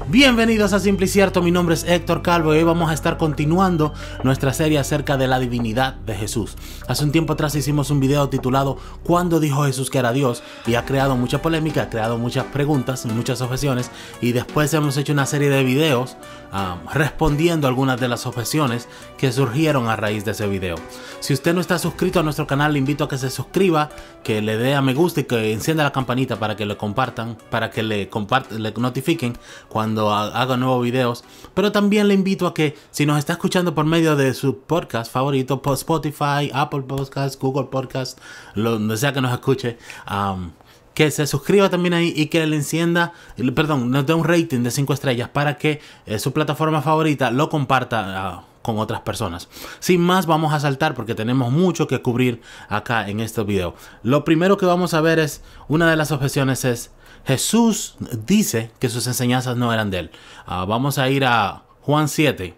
Bienvenidos a Simple y Cierto, mi nombre es Héctor Calvo y hoy vamos a estar continuando nuestra serie acerca de la divinidad de Jesús. Hace un tiempo atrás hicimos un video titulado ¿Cuándo dijo Jesús que era Dios? Y ha creado mucha polémica, ha creado muchas preguntas, muchas objeciones, y después hemos hecho una serie de videos respondiendo algunas de las objeciones que surgieron a raíz de ese video. Si usted no está suscrito a nuestro canal, le invito a que se suscriba, que le dé a me gusta y que encienda la campanita para que le compartan, para que le notifiquen cuando haga nuevos videos. Pero también le invito a que, si nos está escuchando por medio de su podcast favorito, Spotify, Apple Podcasts, Google Podcasts, donde sea que nos escuche, que se suscriba también ahí y que le encienda, nos dé un rating de 5 estrellas para que su plataforma favorita lo comparta con otras personas. Sin más, vamos a saltar porque tenemos mucho que cubrir acá en este video. Lo primero que vamos a ver es, una de las objeciones es, Jesús dice que sus enseñanzas no eran de él. Vamos a ir a Juan 7.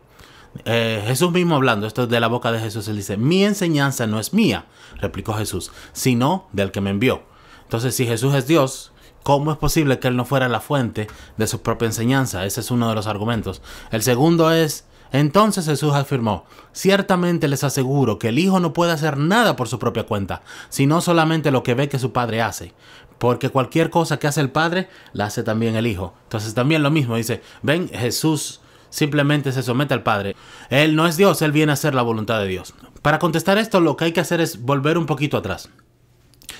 Jesús mismo hablando, esto es de la boca de Jesús, él dice, mi enseñanza no es mía, replicó Jesús, sino del que me envió. Entonces, si Jesús es Dios, ¿cómo es posible que él no fuera la fuente de su propia enseñanza? Ese es uno de los argumentos. El segundo es, entonces Jesús afirmó, ciertamente les aseguro que el Hijo no puede hacer nada por su propia cuenta, sino solamente lo que ve que su Padre hace. Porque cualquier cosa que hace el Padre, la hace también el Hijo. Entonces también lo mismo, dice, ven, Jesús simplemente se somete al Padre. Él no es Dios, él viene a hacer la voluntad de Dios. Para contestar esto, lo que hay que hacer es volver un poquito atrás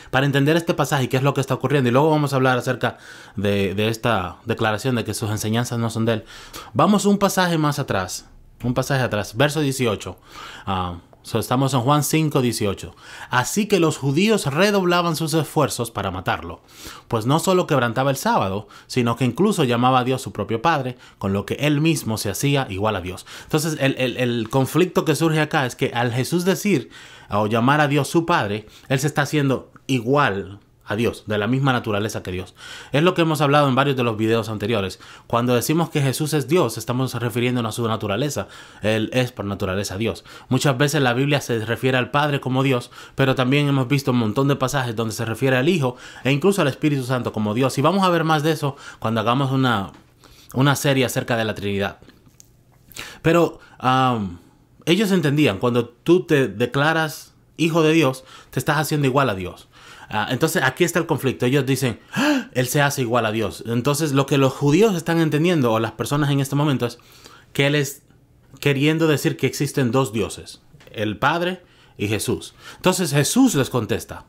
para entender este pasaje y qué es lo que está ocurriendo. Y luego vamos a hablar acerca de esta declaración de que sus enseñanzas no son de él. Vamos un pasaje más atrás. Verso 18. Estamos en Juan 5, 18. Así que los judíos redoblaban sus esfuerzos para matarlo, pues no solo quebrantaba el sábado, sino que incluso llamaba a Dios su propio Padre, con lo que él mismo se hacía igual a Dios. Entonces el conflicto que surge acá es que al Jesús decir o llamar a Dios su Padre, él se está haciendo igual a Dios, de la misma naturaleza que Dios. Es lo que hemos hablado en varios de los videos anteriores. Cuando decimos que Jesús es Dios, estamos refiriéndonos a su naturaleza. Él es por naturaleza Dios. Muchas veces la Biblia se refiere al Padre como Dios, pero también hemos visto un montón de pasajes donde se refiere al Hijo e incluso al Espíritu Santo como Dios. Y vamos a ver más de eso cuando hagamos una serie acerca de la Trinidad. Pero ellos entendían, cuando tú te declaras Hijo de Dios, te estás haciendo igual a Dios. Entonces aquí está el conflicto. Ellos dicen, él se hace igual a Dios. Entonces lo que los judíos están entendiendo, o las personas en este momento, es que él es queriendo decir que existen dos dioses, el Padre y Jesús. Entonces Jesús les contesta.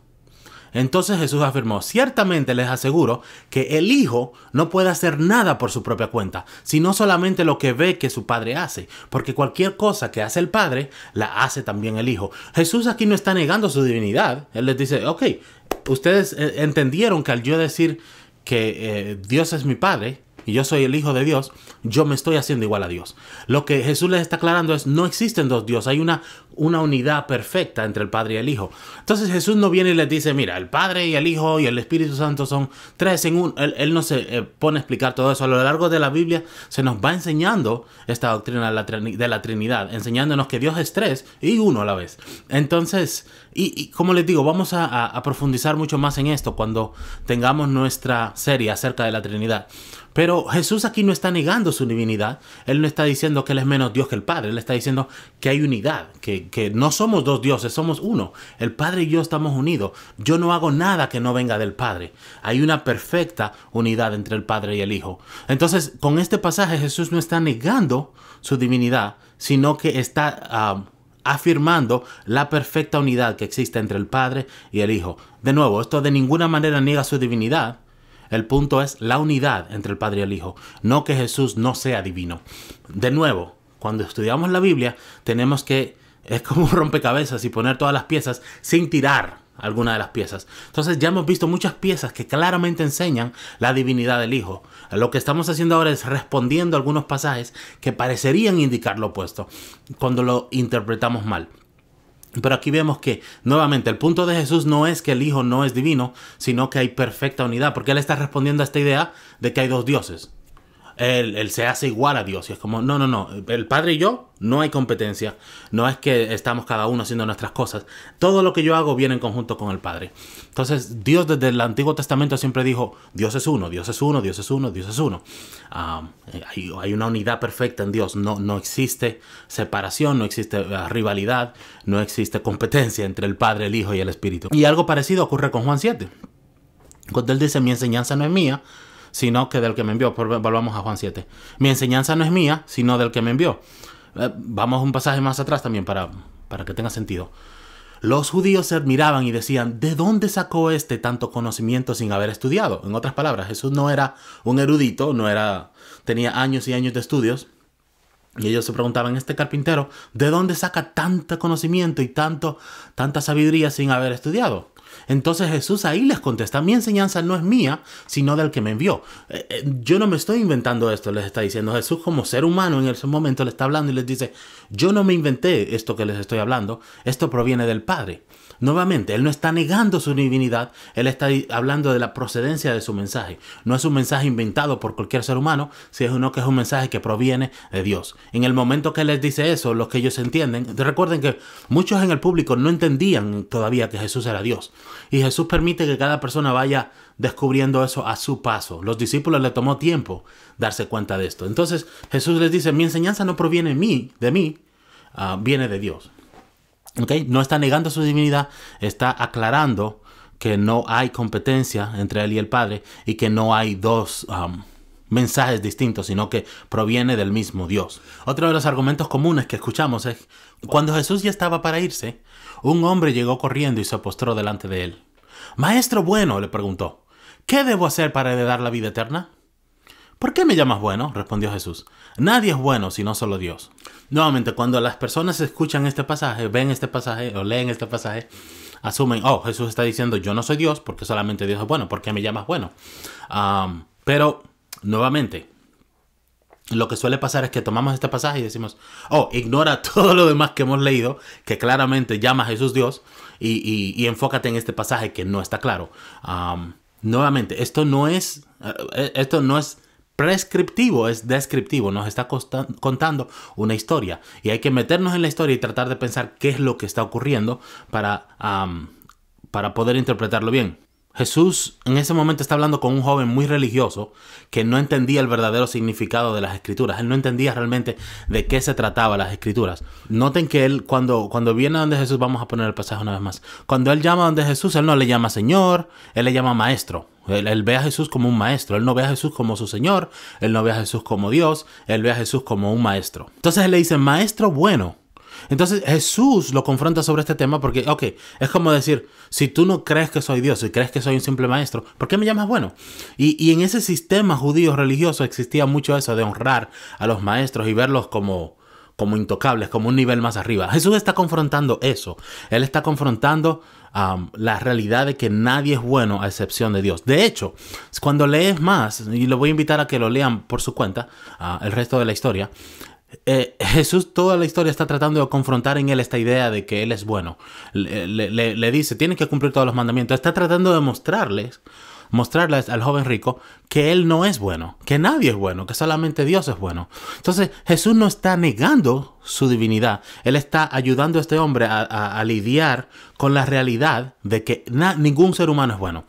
Entonces Jesús afirmó, ciertamente les aseguro que el Hijo no puede hacer nada por su propia cuenta, sino solamente lo que ve que su Padre hace, porque cualquier cosa que hace el Padre, la hace también el Hijo. Jesús aquí no está negando su divinidad. Él les dice, ok, ustedes entendieron que al yo decir que Dios es mi Padre y yo soy el Hijo de Dios, yo me estoy haciendo igual a Dios. Lo que Jesús les está aclarando es, no existen dos dioses, hay una unidad perfecta entre el Padre y el Hijo. Entonces Jesús no viene y les dice, mira, el Padre y el Hijo y el Espíritu Santo son tres en uno. Él no se pone a explicar todo eso. A lo largo de la Biblia se nos va enseñando esta doctrina de la Trinidad, enseñándonos que Dios es tres y uno a la vez. Entonces, y como les digo, vamos a profundizar mucho más en esto cuando tengamos nuestra serie acerca de la Trinidad. Pero Jesús aquí no está negando su divinidad. Él no está diciendo que él es menos Dios que el Padre. Él está diciendo que hay unidad, que no somos dos dioses, somos uno. El Padre y yo estamos unidos. Yo no hago nada que no venga del Padre. Hay una perfecta unidad entre el Padre y el Hijo. Entonces, con este pasaje Jesús no está negando su divinidad, sino que está afirmando la perfecta unidad que existe entre el Padre y el Hijo. De nuevo, esto de ninguna manera niega su divinidad. El punto es la unidad entre el Padre y el Hijo, no que Jesús no sea divino. De nuevo, cuando estudiamos la Biblia, tenemos que, es como un rompecabezas y poner todas las piezas sin tirar alguna de las piezas. Entonces ya hemos visto muchas piezas que claramente enseñan la divinidad del Hijo. Lo que estamos haciendo ahora es respondiendo a algunos pasajes que parecerían indicar lo opuesto cuando lo interpretamos mal. Pero aquí vemos que, nuevamente, el punto de Jesús no es que el Hijo no es divino, sino que hay perfecta unidad, porque él está respondiendo a esta idea de que hay dos dioses. él se hace igual a Dios. Y es como, no. El Padre y yo no hay competencia. No es que estamos cada uno haciendo nuestras cosas. Todo lo que yo hago viene en conjunto con el Padre. Entonces, Dios desde el Antiguo Testamento siempre dijo, Dios es uno, Dios es uno, Dios es uno, Dios es uno. Hay una unidad perfecta en Dios. No existe separación, no existe rivalidad, no existe competencia entre el Padre, el Hijo y el Espíritu. Y algo parecido ocurre con Juan 7. Cuando él dice, mi enseñanza no es mía, sino que del que me envió. Volvamos a Juan 7. Mi enseñanza no es mía, sino del que me envió. Vamos un pasaje más atrás también para que tenga sentido. Los judíos se admiraban y decían, ¿de dónde sacó este tanto conocimiento sin haber estudiado? En otras palabras, Jesús no era un erudito, tenía años y años de estudios. Y ellos se preguntaban, este carpintero, ¿de dónde saca tanto conocimiento y tanta sabiduría sin haber estudiado? Entonces Jesús ahí les contesta, mi enseñanza no es mía, sino del que me envió. Yo no me estoy inventando esto, les está diciendo Jesús como ser humano. En ese momento le está hablando y les dice, yo no me inventé esto que les estoy hablando, esto proviene del Padre. Nuevamente, él no está negando su divinidad, él está hablando de la procedencia de su mensaje. No es un mensaje inventado por cualquier ser humano, sino que es un mensaje que proviene de Dios. En el momento que él les dice eso, los que ellos entienden, recuerden que muchos en el público no entendían todavía que Jesús era Dios. Y Jesús permite que cada persona vaya descubriendo eso a su paso. Los discípulos le tomó tiempo darse cuenta de esto. Entonces Jesús les dice, mi enseñanza no proviene de mí, viene de Dios. ¿Okay? No está negando su divinidad, está aclarando que no hay competencia entre él y el Padre y que no hay dos mensajes distintos, sino que proviene del mismo Dios. Otro de los argumentos comunes que escuchamos es, cuando Jesús ya estaba para irse, un hombre llegó corriendo y se postró delante de él. Maestro bueno, le preguntó, ¿qué debo hacer para heredar la vida eterna? ¿Por qué me llamas bueno?, respondió Jesús. Nadie es bueno sino solo Dios. Nuevamente, cuando las personas escuchan este pasaje, ven este pasaje o leen este pasaje, asumen, Jesús está diciendo, yo no soy Dios porque solamente Dios es bueno. ¿Por qué me llamas bueno? Pero, nuevamente, lo que suele pasar es que tomamos este pasaje y decimos, ignora todo lo demás que hemos leído, que claramente llama a Jesús Dios, y enfócate en este pasaje que no está claro. Nuevamente, esto no es prescriptivo, es descriptivo. Nos está contando una historia y hay que meternos en la historia y tratar de pensar qué es lo que está ocurriendo para poder interpretarlo bien. Jesús en ese momento está hablando con un joven muy religioso que no entendía el verdadero significado de las Escrituras. Él no entendía realmente de qué se trataba las Escrituras. Noten que él, cuando viene a donde Jesús, vamos a poner el pasaje una vez más. Cuando él llama a donde Jesús, él no le llama Señor, él le llama Maestro. Él ve a Jesús como un maestro. Él no ve a Jesús como su Señor, él no ve a Jesús como Dios, él ve a Jesús como un maestro. Entonces él le dice, Maestro bueno. Entonces Jesús lo confronta sobre este tema porque, es como decir, si tú no crees que soy Dios, si crees que soy un simple maestro, ¿por qué me llamas bueno? Y en ese sistema judío religioso existía mucho eso de honrar a los maestros y verlos como intocables, como un nivel más arriba. Jesús está confrontando eso. Él está confrontando la realidad de que nadie es bueno a excepción de Dios. De hecho, cuando lees más, y lo voy a invitar a que lo lean por su cuenta, el resto de la historia, Jesús toda la historia está tratando de confrontar en él esta idea de que él es bueno. Le dice, tienes que cumplir todos los mandamientos. Está tratando de mostrarles al joven rico que él no es bueno, que nadie es bueno, que solamente Dios es bueno. Entonces Jesús no está negando su divinidad. Él está ayudando a este hombre a lidiar con la realidad de que ningún ser humano es bueno.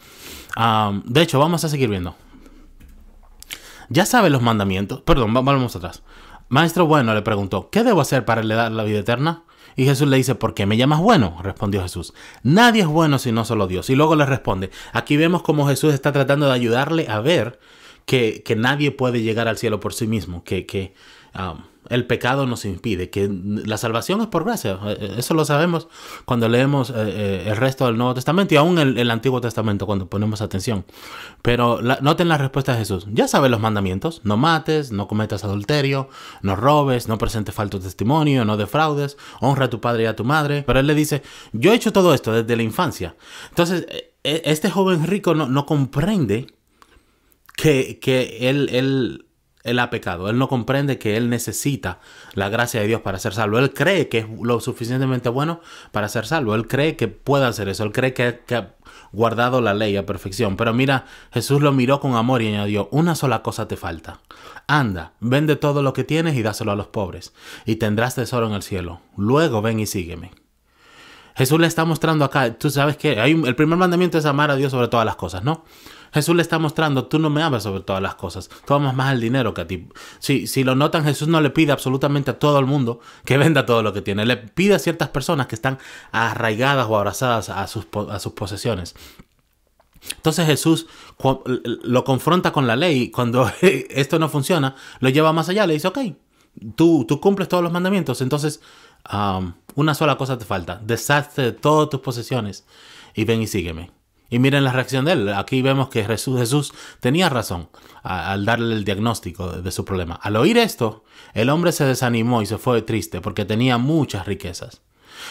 De hecho, vamos a seguir viendo. Ya sabe los mandamientos. Perdón, vamos atrás. Maestro bueno, le preguntó, ¿qué debo hacer para heredar la vida eterna? Y Jesús le dice, ¿por qué me llamas bueno?, respondió Jesús. Nadie es bueno sino solo Dios. Y luego le responde, aquí vemos cómo Jesús está tratando de ayudarle a ver que nadie puede llegar al cielo por sí mismo, que el pecado nos impide, que la salvación es por gracia. Eso lo sabemos cuando leemos el resto del Nuevo Testamento y aún el Antiguo Testamento cuando ponemos atención. Pero noten la respuesta de Jesús. Ya sabes los mandamientos: no mates, no cometas adulterio, no robes, no presentes falso testimonio, no defraudes, honra a tu padre y a tu madre. Pero él le dice, yo he hecho todo esto desde la infancia. Entonces este joven rico no comprende que él él ha pecado. Él no comprende que él necesita la gracia de Dios para ser salvo. Él cree que es lo suficientemente bueno para ser salvo. Él cree que puede hacer eso. Él cree que ha guardado la ley a perfección. Pero mira, Jesús lo miró con amor y añadió: una sola cosa te falta. Anda, vende todo lo que tienes y dáselo a los pobres, y tendrás tesoro en el cielo. Luego ven y sígueme. Jesús le está mostrando acá, tú sabes que el primer mandamiento es amar a Dios sobre todas las cosas, ¿no? Jesús le está mostrando: tú no me amas sobre todas las cosas, tú amas más el dinero que a ti. Si lo notan, Jesús no le pide absolutamente a todo el mundo que venda todo lo que tiene. Le pide a ciertas personas que están arraigadas o abrazadas a sus posesiones. Entonces Jesús lo confronta con la ley y cuando esto no funciona, lo lleva más allá. Le dice: ok, tú cumples todos los mandamientos, entonces una sola cosa te falta. Deshazte de todas tus posesiones y ven y sígueme. Y miren la reacción de él. Aquí vemos que Jesús tenía razón al darle el diagnóstico de su problema. Al oír esto, el hombre se desanimó y se fue triste porque tenía muchas riquezas.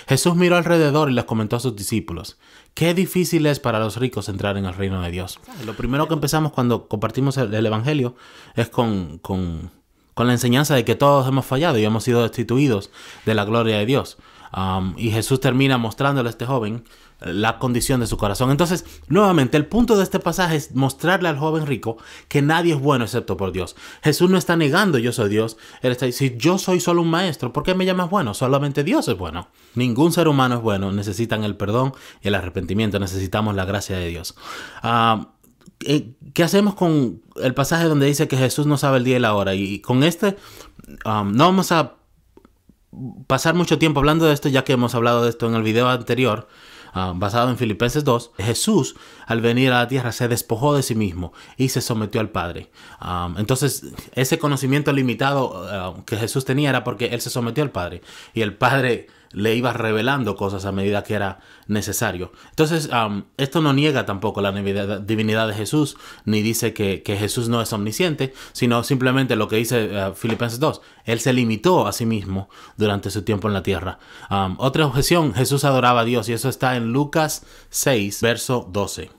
Jesús miró alrededor y les comentó a sus discípulos: qué difícil es para los ricos entrar en el reino de Dios. Lo primero que empezamos cuando compartimos el evangelio es con la enseñanza de que todos hemos fallado y hemos sido destituidos de la gloria de Dios. Y Jesús termina mostrándole a este joven la condición de su corazón. Entonces, nuevamente, el punto de este pasaje es mostrarle al joven rico que nadie es bueno excepto por Dios. Jesús no está negando: yo soy Dios. Él está diciendo: yo soy solo un maestro. ¿Por qué me llamas bueno? Solamente Dios es bueno. Ningún ser humano es bueno. Necesitan el perdón y el arrepentimiento. Necesitamos la gracia de Dios. ¿Qué hacemos con el pasaje donde dice que Jesús no sabe el día y la hora? Y con no vamos a pasar mucho tiempo hablando de esto, ya que hemos hablado de esto en el video anterior, basado en Filipenses 2. Jesús, al venir a la tierra, se despojó de sí mismo y se sometió al Padre. Entonces, ese conocimiento limitado que Jesús tenía era porque él se sometió al Padre y el Padre le iba revelando cosas a medida que era necesario. Entonces, esto no niega tampoco la divinidad de Jesús, ni dice que Jesús no es omnisciente, sino simplemente lo que dice Filipenses 2. Él se limitó a sí mismo durante su tiempo en la tierra. Otra objeción: Jesús adoraba a Dios, y eso está en Lucas 6, verso 12.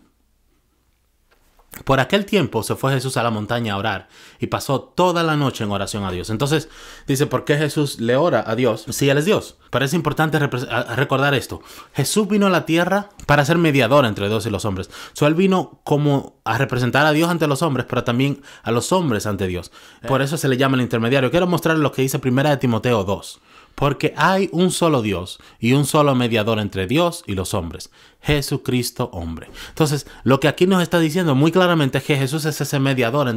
Por aquel tiempo se fue Jesús a la montaña a orar y pasó toda la noche en oración a Dios. Entonces dice: ¿por qué Jesús le ora a Dios si Él es Dios? Pero es importante recordar esto. Jesús vino a la tierra para ser mediador entre Dios y los hombres. Él vino como a representar a Dios ante los hombres, pero también a los hombres ante Dios. Por eso se le llama el intermediario. Quiero mostrarles lo que dice 1 Timoteo 2. Porque hay un solo Dios y un solo mediador entre Dios y los hombres: Jesucristo hombre. Entonces, lo que aquí nos está diciendo muy claramente es que Jesús es ese mediador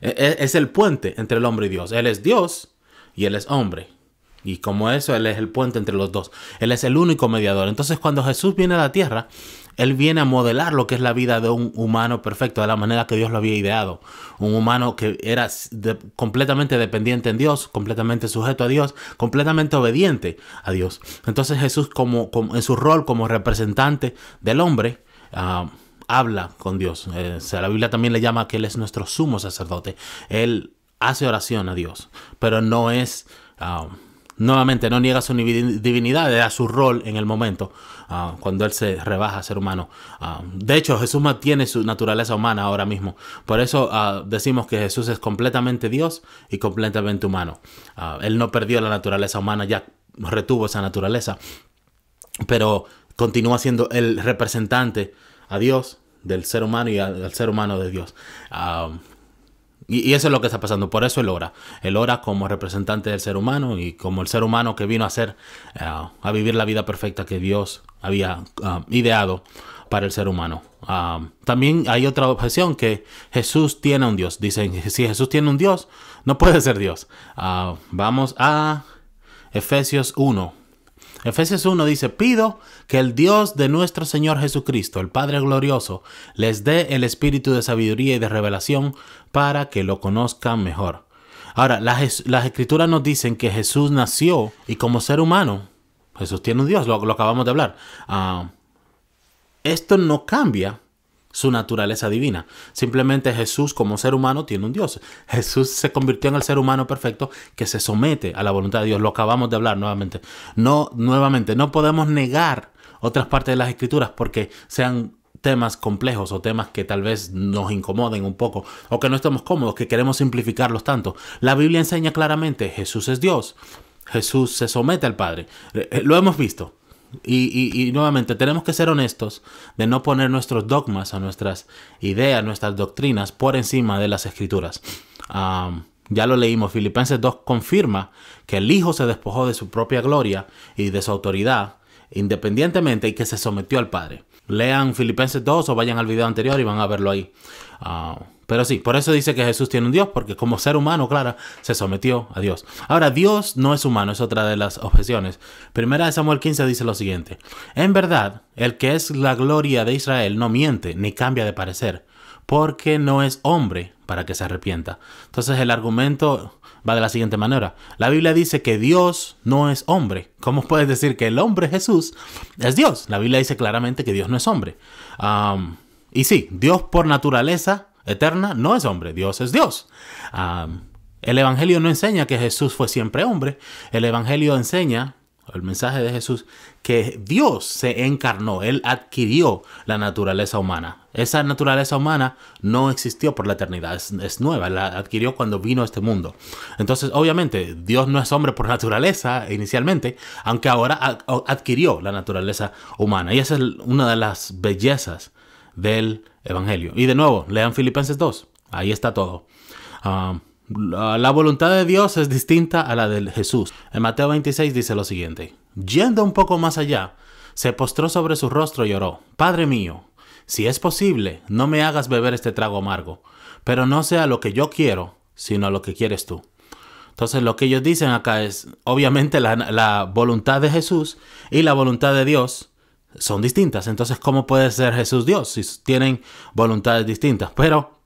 es el puente entre el hombre y Dios. Él es Dios y Él es hombre. Y como eso, Él es el puente entre los dos. Él es el único mediador. Entonces, cuando Jesús viene a la tierra, Él viene a modelar lo que es la vida de un humano perfecto, de la manera que Dios lo había ideado. Un humano que era completamente dependiente en Dios, completamente sujeto a Dios, completamente obediente a Dios. Entonces Jesús, como en su rol como representante del hombre, habla con Dios. La Biblia también le llama que Él es nuestro sumo sacerdote. Él hace oración a Dios, pero no es... nuevamente, no niega su divinidad, era su rol en el momento cuando Él se rebaja a ser humano. De hecho, Jesús mantiene su naturaleza humana ahora mismo. Por eso decimos que Jesús es completamente Dios y completamente humano. Él no perdió la naturaleza humana, ya retuvo esa naturaleza, pero continúa siendo el representante a Dios del ser humano y al ser humano de Dios. Y eso es lo que está pasando. Por eso Él ora. Él ora como representante del ser humano y como el ser humano que vino a vivir la vida perfecta que Dios había ideado para el ser humano. También hay otra objeción: que Jesús tiene un Dios. Dicen que si Jesús tiene un Dios, no puede ser Dios. Vamos a Efesios 1. Efesios 1 dice: pido que el Dios de nuestro Señor Jesucristo, el Padre glorioso, les dé el espíritu de sabiduría y de revelación para que lo conozcan mejor. Ahora, las escrituras nos dicen que Jesús nació y como ser humano, Jesús tiene un Dios, lo acabamos de hablar. Esto no cambia su naturaleza divina. Simplemente Jesús como ser humano tiene un Dios. Jesús se convirtió en el ser humano perfecto que se somete a la voluntad de Dios. Lo acabamos de hablar nuevamente. No podemos negar otras partes de las escrituras porque sean temas complejos o temas que tal vez nos incomoden un poco o que no estemos cómodos, que queremos simplificarlos tanto. La Biblia enseña claramente, Jesús es Dios. Jesús se somete al Padre. Lo hemos visto. Y nuevamente tenemos que ser honestos de no poner nuestros dogmas o nuestras ideas, nuestras doctrinas por encima de las Escrituras. Ya lo leímos, Filipenses 2 confirma que el Hijo se despojó de su propia gloria y de su autoridad independientemente y que se sometió al Padre. Lean Filipenses 2 o vayan al video anterior y van a verlo ahí. Pero sí, por eso dice que Jesús tiene un Dios, porque como ser humano, claro, se sometió a Dios. Ahora, Dios no es humano, es otra de las objeciones. Primera de Samuel 15 dice lo siguiente: en verdad, el que es la gloria de Israel no miente ni cambia de parecer, porque no es hombre para que se arrepienta. Entonces el argumento va de la siguiente manera. La Biblia dice que Dios no es hombre. ¿Cómo puedes decir que el hombre Jesús es Dios? La Biblia dice claramente que Dios no es hombre. Y sí, Dios por naturaleza eterna no es hombre. Dios es Dios. El Evangelio no enseña que Jesús fue siempre hombre. El Evangelio enseña, el mensaje de Jesús, que Dios se encarnó. Él adquirió la naturaleza humana. Esa naturaleza humana no existió por la eternidad, es nueva, la adquirió cuando vino a este mundo. Entonces, obviamente, Dios no es hombre por naturaleza inicialmente, aunque ahora adquirió la naturaleza humana. Y esa es una de las bellezas del Evangelio. Y de nuevo, lean Filipenses 2, ahí está todo. La voluntad de Dios es distinta a la de Jesús. En Mateo 26 dice lo siguiente: yendo un poco más allá, se postró sobre su rostro y oró: Padre mío, si es posible, no me hagas beber este trago amargo, pero no sea lo que yo quiero, sino lo que quieres tú. Entonces lo que ellos dicen acá es, obviamente la voluntad de Jesús y la voluntad de Dios son distintas. Entonces, ¿cómo puede ser Jesús Dios si tienen voluntades distintas? Pero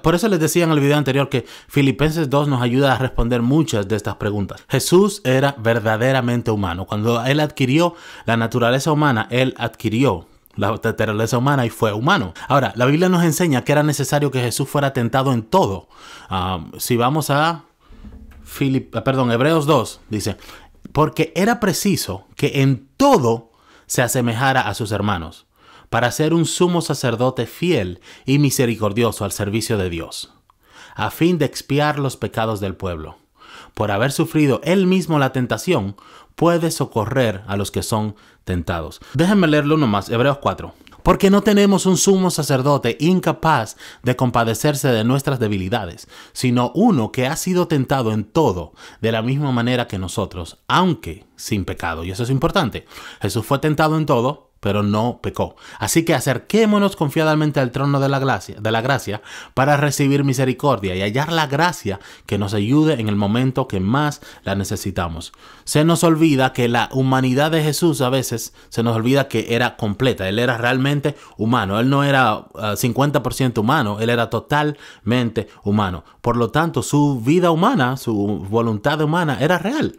por eso les decía en el video anterior que Filipenses 2 nos ayuda a responder muchas de estas preguntas. Jesús era verdaderamente humano. Cuando Él adquirió la naturaleza humana, Él adquirió la naturaleza humana y fue humano. Ahora, la Biblia nos enseña que era necesario que Jesús fuera tentado en todo. Si vamos a Hebreos 2, dice: porque era preciso que en todo se asemejara a sus hermanos, para ser un sumo sacerdote fiel y misericordioso al servicio de Dios, a fin de expiar los pecados del pueblo. Por haber sufrido él mismo la tentación, puede socorrer a los que son tentados. Déjenme leerlo uno más, Hebreos 4. Porque no tenemos un sumo sacerdote incapaz de compadecerse de nuestras debilidades, sino uno que ha sido tentado en todo, de la misma manera que nosotros, aunque sin pecado. Y eso es importante. Jesús fue tentado en todo, pero no pecó. Así que acerquémonos confiadamente al trono de la gracia para recibir misericordia y hallar la gracia que nos ayude en el momento que más la necesitamos. Se nos olvida que la humanidad de Jesús, a veces se nos olvida que era completa. Él era realmente humano. Él no era 50% humano, él era totalmente humano. Por lo tanto, su vida humana, su voluntad humana era real.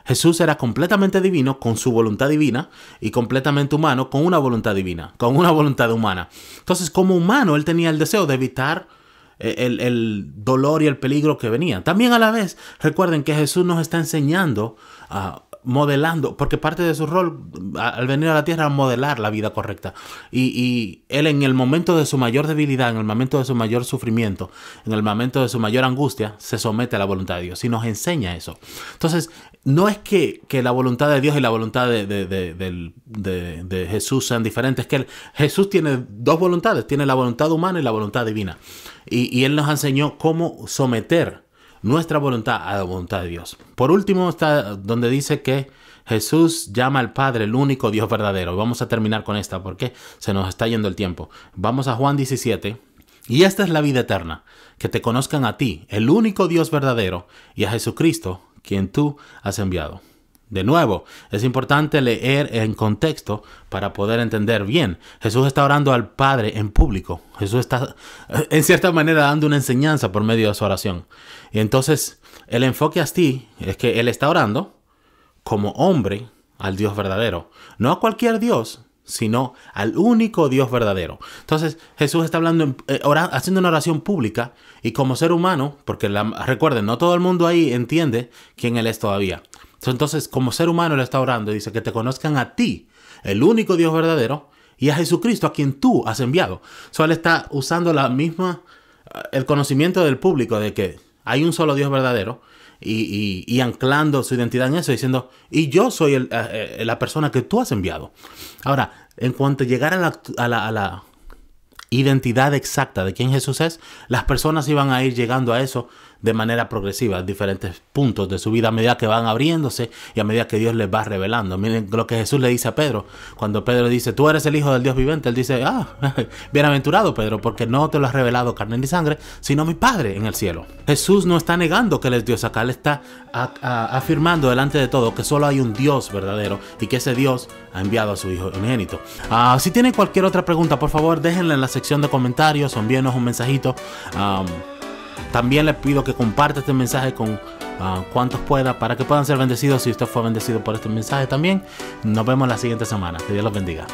Jesús era completamente divino con su voluntad divina y completamente humano con una voluntad divina, con una voluntad humana. Entonces, como humano, él tenía el deseo de evitar el dolor y el peligro que venía. También a la vez, recuerden que Jesús nos está enseñando, modelando, porque parte de su rol al venir a la tierra era modelar la vida correcta. Y él en el momento de su mayor debilidad, en el momento de su mayor sufrimiento, en el momento de su mayor angustia, se somete a la voluntad de Dios y nos enseña eso. Entonces, no es que la voluntad de Dios y la voluntad de Jesús sean diferentes, que Jesús tiene dos voluntades, tiene la voluntad humana y la voluntad divina. Y Él nos enseñó cómo someter nuestra voluntad a la voluntad de Dios. Por último está donde dice que Jesús llama al Padre el único Dios verdadero. Vamos a terminar con esta porque se nos está yendo el tiempo. Vamos a Juan 17. Y esta es la vida eterna, que te conozcan a ti, el único Dios verdadero, y a Jesucristo, quien tú has enviado. De nuevo, es importante leer en contexto para poder entender bien. Jesús está orando al Padre en público. Jesús está, en cierta manera, dando una enseñanza por medio de su oración. Y entonces, el enfoque así es que Él está orando como hombre al Dios verdadero. No a cualquier Dios, sino al único Dios verdadero. Entonces, Jesús está hablando, haciendo una oración pública y como ser humano, porque recuerden, no todo el mundo ahí entiende quién Él es todavía. Entonces, como ser humano, Él está orando y dice que te conozcan a ti, el único Dios verdadero, y a Jesucristo a quien tú has enviado. Él está usando el conocimiento del público de que hay un solo Dios verdadero y anclando su identidad en eso, diciendo, y yo soy la persona que tú has enviado. Ahora, en cuanto a llegar a la identidad exacta de quién Jesús es, las personas iban a ir llegando a eso de manera progresiva, en diferentes puntos de su vida, a medida que van abriéndose y a medida que Dios les va revelando. Miren lo que Jesús le dice a Pedro. Cuando Pedro dice, tú eres el Hijo del Dios viviente, él dice, bienaventurado Pedro, porque no te lo ha revelado carne ni sangre, sino mi Padre en el cielo. Jesús no está negando que él es Dios acá, él está afirmando delante de todo que solo hay un Dios verdadero y que ese Dios ha enviado a su Hijo unigénito. Si tienen cualquier otra pregunta, por favor déjenla en la sección de comentarios o envíenos un mensajito. También les pido que compartan este mensaje con cuantos pueda para que puedan ser bendecidos si usted fue bendecido por este mensaje también. Nos vemos la siguiente semana. Que Dios los bendiga.